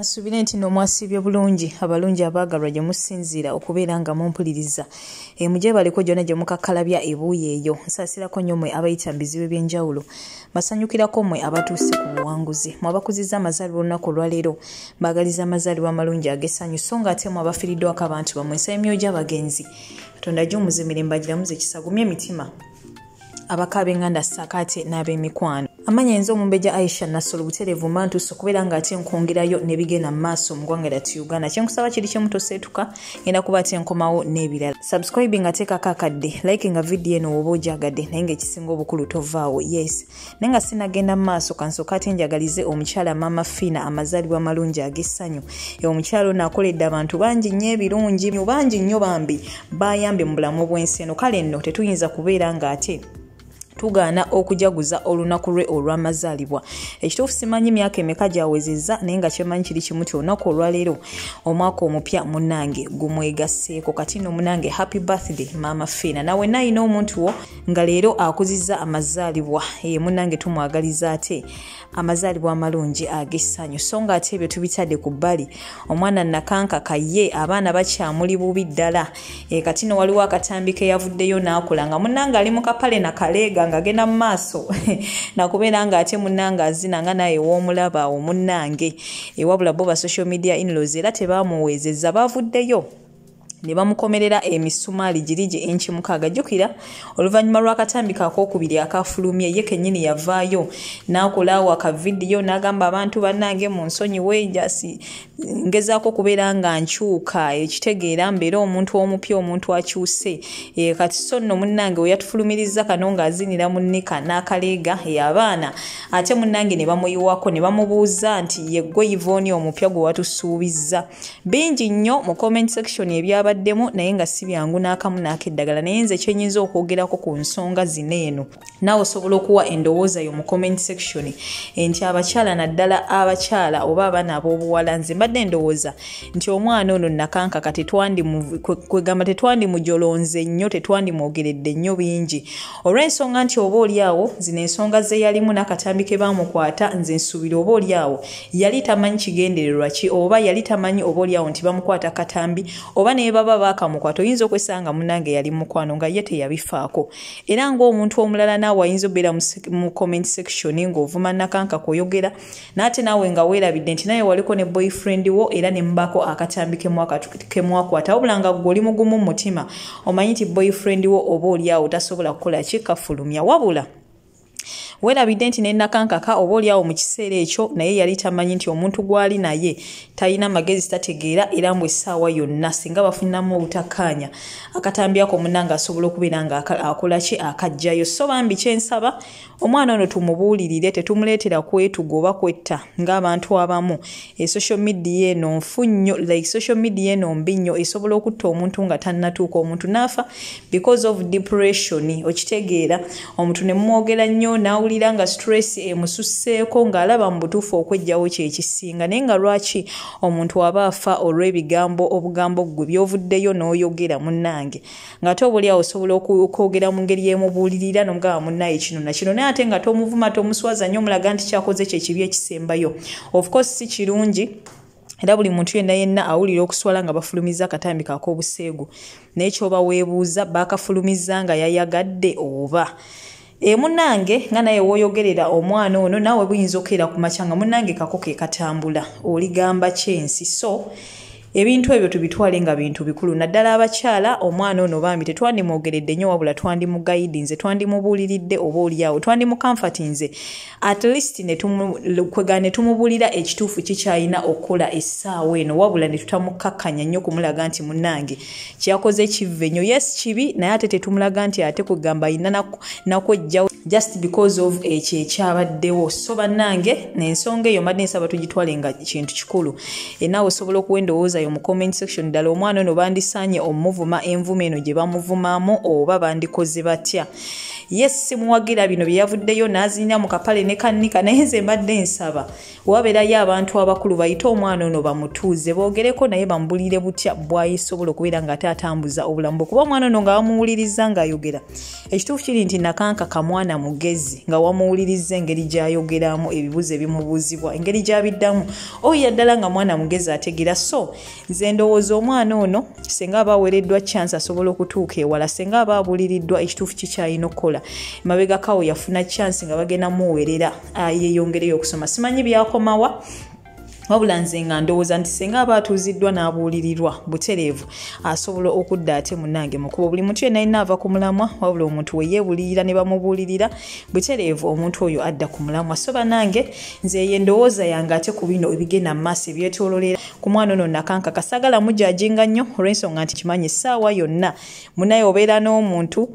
Kasubire nti nomwasibye bulungi abalungi abaagalwa gye musinziira okubeera nga mumpuliriza mujje baliko gyonna gye mukakalabya ebuuyi eyo nsaasirako nnyo mmwe abayita mu bizibu eby'enjawulo basanyukirako mmwe abatuuse ku buwanguzi mu abakuzizza amazaalibwa olunaku olwaleero mbaagaliza amazaalibwa amalungi ag'essanyu so nga ate mu abafiiriddwako abantu bammwe ensaba emyoyo gy'abagenzi katonda gy'omuze emirembe agiramuze ekisagumye emitima abakabenganda sakate n'ab'emikwano amanya enzo Omumbejja Aisha Nassolo buterevu mantuso okubeera nga ate nkongerayo ne bigenda mu maaso mu ggwanga lyattu Uganda kyenkusaba kiri kyemu toseetuka ngenda kuba ate nkomawo n'ebirala subscribe nga teekako akadde like nga video eno woba ogyagadde naye ng'ekisinga obukulu tovaawo yes naye nga sinagenda mu maaso kansooka ate njagalize omukyala Mama Fiina amazaalibwa amalungi ag'essanyu omukyala ono akoledde abantu bangi nnyo ebirungi bangi nnyo bambi bayambye mu bulamu bw'ensi eno kale nno tetuyinza kubeera nga ate tugaana okujaguza olunaku lwe olw'amazaalibwa ekituufu simanyi myaka emeka gyawezezza naye nga kyemanyi kiri kimu ti olunaku olwaleero omwaka omupya munnange gumwegasseeko kati nno munnange happy birthday Mama Fiina nawe nayina omuntu wo nga leero akuzizza amazaalibwa munnange tumwagaliza ate amazaalibwa amalungi ag'essanyu so nga ate ebyo tubitadde ku bbali omwana nakankaka ye abaana bakyamuli bubi ddala kati nno waliwo akatambi ke yavuddeyo n'akola nga munnange ali mu kapale nakaleega nga agenda mu maaso nakubeera nga ate munnange azina nga naye w'omulaba awo munnange wabula bo ba social media in-laws era tebaamuweezezza baavuddeyo ne bamukomerera emisumaali girigi enchi mukaaga jjukira oluvannyuma lw'akatambi kakookubiri akafulumye ye kennyini yavaayo n'akolaawo akavidiyo n'agamba abantu bannange mu nsonyi weejasi ngezaako kubeera nga nkyuka ekitegeera mbeera omuntu omupya omuntu akyuse kati so nno munnange we yatufulumiriza kano ng'azinira mu nnika n'akaleega abaana ate munnange ne bamuyiwako ne bamubuuza nti yeggwe Yvonne omupya gwe watusuubizza bingi nnyo mu comment section ebyabaddemu naye nga si byangu n'akamu n'akeddagala naye nze kyenyinza okwogerako ku nsonga zino eno naawe osobola okuwa endowooza yo mu comment section nti abakyala naddala abakyala oba abaana ab'obuwala nze mbadde ndowooza nti omwana ono nakankaka kwegamba tetwandimujolonze nnyo tetwandimwogeredde nnyo bingi olw'ensonga nti oba oliawo zino ensonga ze yalimu n'akatambi ke baamukwata nze nsuubira oba oliawo yali tamanyi kigendererwa ki oba yali tamanyi oba oliawo nti bamukwata katambi oba ne baba baakamukwata oyinza okwesanga munnange yali mukwano nga ye teyabifaako era ng'omuntu omulala naawe ayinza obeera mu comment section ng'ovuma nakankaka oyogera n'ate naawe nga weerabidde nti naye waliko ne boyfriend wo era ne mubako akatambi kemwakwata wabula nga gwe oli mugumu mu mutima omanyi nti boyfriend wo oba oliawo tasobola kukola kikafulumya wabula weerabidde nti nennakankaka oba oliawo mu kiseera ekyo naye yali tamanyi nti omuntu gwali naye talina magezi tategeera era mbu essaawa yonna singa bafuniramu obutakkaanya akatambi ako munnange asobola okubeera nga akola ki akajjayo so bambi kyensaba omwana ono tumubuulirire tetumuleetera kwetuga oba kwetta ng'abantu abamu social media eno nfu nnyo like social media eno mbi nnyo esobola okutta omuntu nga tannatuuka omuntu n'afa because of depression okitegeera omuntu ne mumwogera nnyo n'awulira nga stress emususseeko ng'alaba mu butuufu okwejjawo kyekisinga naye nga lwaki omuntu aba afa olw'ebigambo obugambo gwe byovuddeyo n'oyogera munnange ng'ate oba oliawo osobola okwogera mu ngeri yemubuulirira n'omugamba munnaye kino na kino naye ate nga tomuvuma tomuswaza nnyo omulaga nti kyakoze kyekibi ekisembayo of course si kirungi era buli muntu yenna awulira okuswala nga bafulumiza akatambi k'obuseegu naye kyoba weebuuza baakafulumiza nga yayagadde oba munnange nga naye wooyogerera omwana ono naawe buyinza okukeera ku makya nga munnange kako ke katambula oligamba kyensi so ebintu ebyo tubitwale nga bintu bikulu naddala abakyala omwana ono bambi tetwandimwogeredde nnyo wabula twandimugayidinze twandimubuuliridde oba oliawo twandimukamfatinze at least kwegana ne tumubuulira ekituufu kikyalina okukola essaawa eno wabula ne tutamukakkanya nnyo kumulaga nti munnange kyakoze kivve nnyo yes kibi naye ate tetumulaga nti ate kwegamba alina nakwejjawo just because of ekyo ekyabaddewo so bannange n'ensonga eyo mbadde nsaba tugitwale nga kintu kikulu naawe osobola okuwa endowooza mu comment section ddala omwana ono bandisaanye omuvuma envuma eno gye bamuvumaamu oba bandikoze batya yes simuwagira bino bye yavuddeyo n'azinya mu kapale ne kannika naye nze mbadde nsaba wabeerayo abantu abakulu bayite omwana ono bamutuuze boogereko naye bamubulire butya bwayisobola okubeera nga ate atambuza obulamu bwe kuba omwana ono nga bamuwuliriza ng'ayogera ekituufu kiri nti Nakanka kamwana mugezi nga wamuwuliriza engeri gy'ayogeramu ebibuuzo ebimubuuzibwa engeri gy'abiddamu oyo ddala nga mwana mugezi ategeera so nze ndowooza omwana ono senga aba aweereddwa chance asobola okutuuka ewala senga aba abuuliriddwa ekituufu kikyalina okukola emabegakawo yafuna chance nga bagenda muweerera yeeyongereyo okusoma simanyi byakomawa wabula nze nga ndowooza nti senga aba atuuziddwa n'abuulirirwa butereevu asobola okudda ate munnange mukubo buli muntu yenna alina ava ku mulamwa wabula omuntu we yeebuulirira ne bamubuulirira butereevu omuntu oyo adda ku mulamwa so bannange nze ye ndowooza yange ate ku bino ebigenda mu maaso ebyetoololera ku mwana ono Nakanka kasagala mujajinga nnyo olw'ensonga nti kimanyi essaawa yonna munaye obeera n'omuntu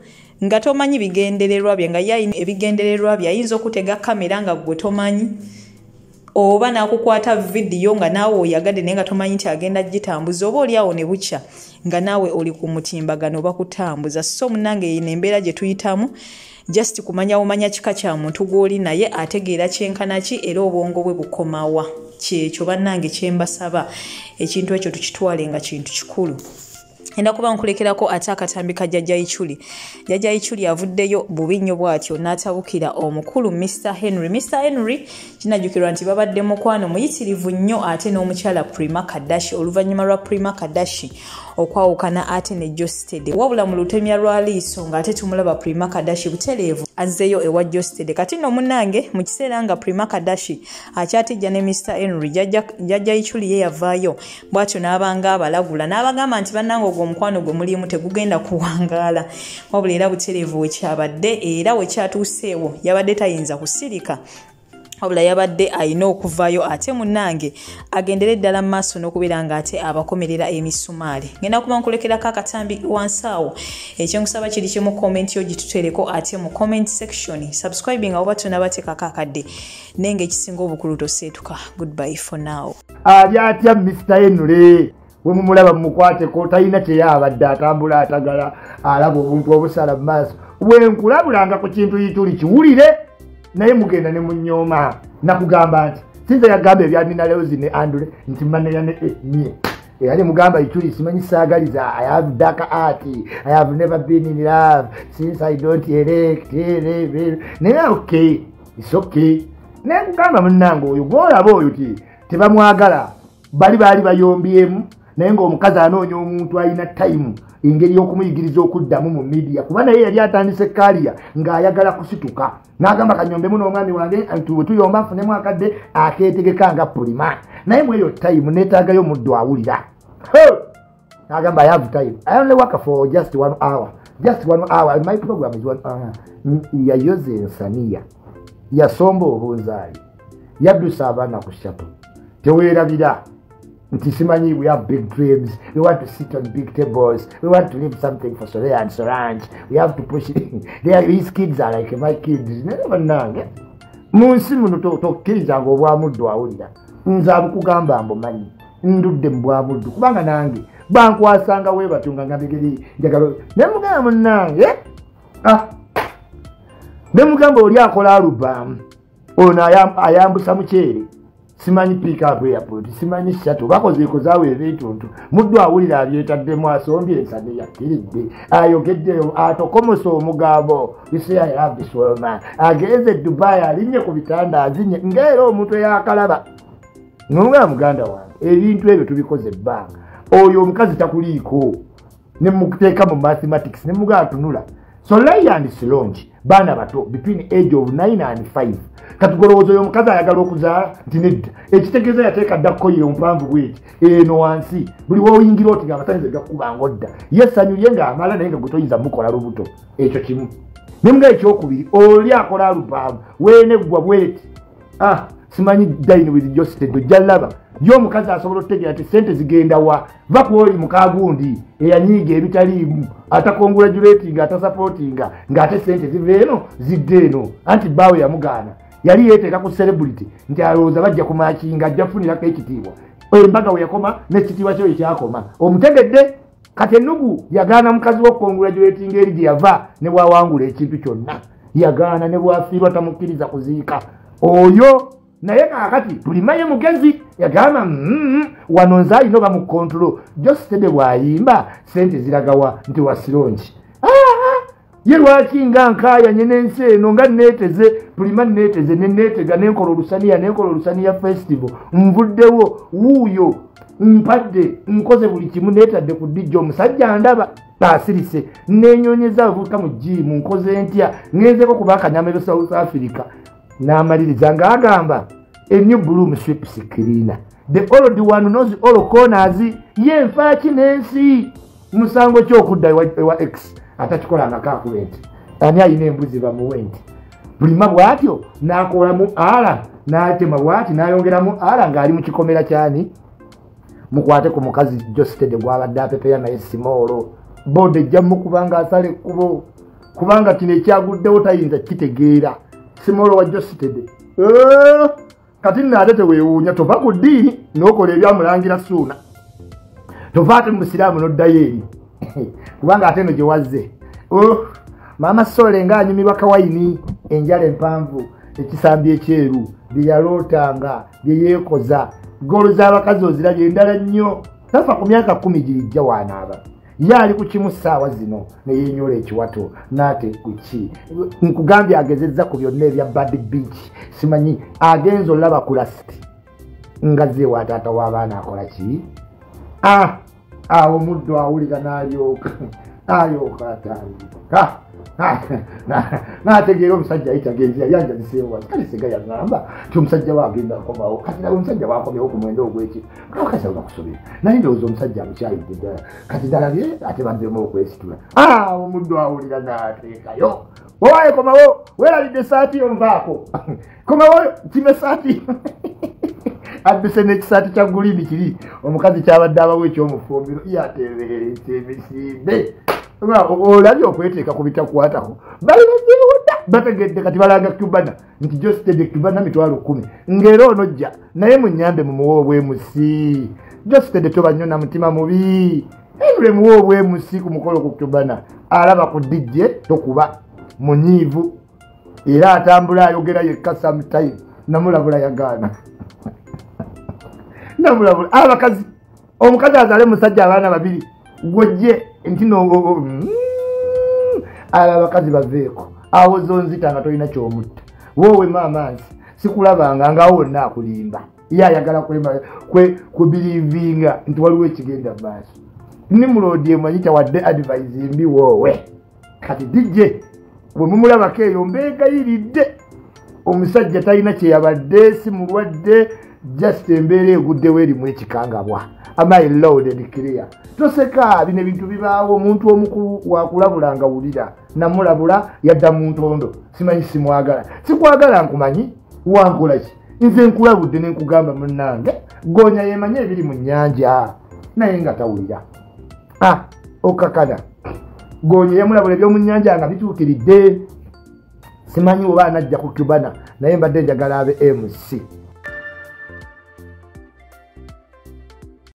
nga tomanyi bigendererwa bye nga yayina ebigendererwa bye ayinza okutega kamera nga gwe tomanyi oba nakukwata vidiyo nga naawe oyagadde naye nga tomanyi nti agenda gitambuza oba oli awo ne bukya nga naawe oli ku mutimbagano oba kutambuza so munnange yino embeera gye tuyitamu just kumanya omanya kika kya muntu gw'oli naye ategeera kyenkana ki era obwongo bwe bukomawa kyekyo bannange kyembasaba ekintu ekyo tukitwale nga kintu kikulu enda kuba nkulekerako ate akatambi ka Jjajja Ichuli. Jjajja Ichuli avuddeyo bubi nnyo bw'atyo n'atabukira omukulu Mr. Henry. Mr. Henry kinajjukirwa nti babadde mukwano muyitirivu nnyo ate n'omukyala Prima Kadashi oluvannyuma lwa Prima Kadashi okwawukana ate ne Jostede wabula mu lutemya lwa liiso ng'ate tumulaba Prima Kadashi butereevu azzeeyo ewa Jostede kati nno munnange mu kiseera nga Prima Kadashi akyatijja ne Mr. Henry Jjajja Ichuli ye yavaayo bw'atyo n'abanga abalagula n'abagamba nti bannange ogwo omukwano gwe mulimu tegugenda kuwangaala wabula era butereevu wekyabadde era wekyatuuseewo yabadde tayinza kusirika wabula yabadde alina okuvaayo ate munnange agendere ddala mu maaso n'okubeera nga ate abakomerera emisumaali ngenda kuba nkulekerako akatambi wansi awo ekyenkusaba kiri kimu komenti yo gitutereko ate mu comment section subscribing oba tonabateekako akadde nenge ekisinga obukulu toseetuka goodbye for now ali atya Mr. Henry we mumulaba mumukwateko talina kyeyabadde atambula atagala alaba obuntu obusala mu maaso bwenkulabulanga ku kintu yituli kiwulire naye mugenda ne munyooma nakugamba nti sinze yagamba ebyalina Leozi ne Andrew nti manera ne nye yali mugamba Ichuli simanyi saagaliza I have dark art I have never been in love since I don't erect naye okay it's okay naye kugamba munnange oyo gwolaba oyo ti tebamwagala bali bayombyemu naye ng'omukazi anoonya omuntu alina time engeri y'okumuyigiriza okuddamu mu media kuba naye yali atandise kaliya ng'ayagala kusituka n'agamba kanyombemu n'omwami wange nti bwe tuyomba nfunemu akadde akeetegeka nga Pulima naye mweyo time neetaagayo omuddu awulira n'agamba I have time I only work for just 1 hour my program is 1 hour yayoza ensaniya yasomba obunzaali yaddusa abaana ku shapo teweerabira nti simanyi we have big dreams we want to sit on big tables we want to leave something for Soleil and Solange we have to push his kids are like my kids never nange munsi muno tokkirizanga obwamuddu awulira nze abukugamba mbumanyi ndudde mu bwamuddu kubanga nange bankwasanga weebatunga nga bigeri njagalo nemugamba munnange nemugamba oli akola alubamu ono ayambusa mukyere simanyi pick up airport simanyi shatu bakozeeko zaawe ebintuntu muddu awulira abyetaddemu asombye ensane yakkiridde ayogeddeyo atokomosa omugambo ise I love this woman agenze Dubai alinnye ku bitanda azinye ng'era omuntu eyakalaba n'omugamba muganda wange ebintu ebyo tubikoze ebbanga oyo omukazi takuliiko ne muteeka mu mathematics ne mugamba tunula Soleil and Solange baana bato between age of 9 and 5 katugolowooza oyo omukazi ayagala okuzaala nti nedda ekitegeeza yateeka dda kukoyera ompanvu bweti eno wansi buli woyingira oti ng'amasanyizo gakubanga odda ye essanyu lye ng'amala naye nga gwe toyinza mukola lubuto ekyo kimu nemuga ekyokubiri oli akola alupamu weeneggwa bweti simanyi dine with Jostede ojja laba y'omukazi asobola okutegeera nti sente zigenda wa va kuoli mukagundi eyanyiiga ebitaliimu atakongulajuletinga atasapootinga ng'ate sente ziva eno zidde eno anti bbaawe yamugaana yali yeeteeka ku celebrity nti alowooza bajja kumakinga ajja kufunirako ekitiibwa embaga we yakoma n'ekitiibwa kyo ekyakoma omutegedde kati ennugu yagaana mukazi w'okukongulajuletinga eri gye yava ne bwawangula ekintu kyonna yagaana ne bwafiirwa tamukkiriza kuziika oyo naye kaakati Pulima ye mugezi yagamba wano nze alina bamukontrolo Jostede bw'ayimba sente ziragawa nti wa Solange ye lwaki nga nkaayanye n'ensi eno nga neeteze pulima neeteze neneetega nenkola olusaniya festival nvuddewo wuuyo mpadde nkoze buli kimu neetadde ku dijja omusajja ndaba asirise nenyonyeza avuuka mu jiimu nkoze ntya ngenzeko kuba akanyamiro South Africa n'amaliriza ng'agamba a new broom sweeps cleaner the old one knows all corners ye nfaaki n'ensi musango kyokudda ewa x atakikolanga kakulenti ani ayina embuzi bamuwe nti bulima bwatyo n'akolamu ala n'atema bwati n'ayongeramu ala ng'ali mu kikomera kyani mukwate ku mukazi Jostede gwabadde apepeya naye Simoolo bode ejjamu kubanga asale kubo kubanga kino ekyaguddewo tayinza kitegeera Simoolo wa Jostede kati nate teweewuunya tova ku ddiini n'okola ebyamulangira Suuna tovaate mu busiraamu n'oddayo eri kubanga ate eno gye wazze maama Sole ng'anyumirwa kawayini enjala empanvu ekisambi ekyeru bye yalootanga bye yeekoza golo z'abakazi ozirabye endala nnyo tafa ku myaka 10 girijja waanaaba ye ali ku kimu ssaawa zino ne yeenyola ekiwato n'ate kuki nkugambye agezezza ku byonna ebya Bad Beach simanyi agenza olaba ku lasiti nga zeewa taata w'abaana akola ki awo muddo awulira n'alyoka atandika n'ategeera omusajja ayitagenzi yali anjaziseewo kale sega yagamba ti omusajja waagenda akomawo kati nawe omusajja waakomyewo ku mwenda ogweki kakasa onakusobera naye ndowooza omusajja amukyayidde ddala kati dalabye ate baddemu okwesitula omuddu awulira n'ateekayo owaye komawo weerabidde esaati onvaako komawo kime saati adduse n'ekisaati kya guliini kiri omukazi kyabadde abawo ekyomufumbiro yateeberese emisinde olabye okweteeka ku bitakwatako balinazeewodda bategedde kati balanga Cubana nti Jostede Cubana 10,000 ng'era onojja naye munyambe mumuwe obwemusi Jostede toba nnyo na mutima mubi ebule muwe obwemusi ku mukolo ku Cubana alaba ku dijje tokuba munyiivu era atambula ayogera yekka sometime namulabula yagaana namulabula abakazi omukazi azale musajja abaana babiri gojje ntino abakazi baveeko awo zonzita nga tolina kyomutta wowe maamansi sikulabanga nga wonna akulimba ye ayagala kubirivinga nti waliwo ekigenda maaso Nimrodi emanyi tawadde advice mbi wowe kati dijje bwe mumulabako eyo mbeegayiridde omusajja talina kyeyabadde si mulwadde just embeera eguddewo erimu ekikangabwa my lord and clear toseka bino ebintu bibaawo omuntu omukulu wakulabula nga wulira namulabula yadda mu ntondo simanyi simwagala sikwagala nkumanyi wankola ki nze nkulabudde ne nkugamba munnange goonya yemanyi ebiri mu nnyanja naye nga tawulira okakana goonya yamulabula ebyomu nnyanja nga bituukiridde simanyi oba anajja ku Cubana naye mbadde njagala abe MC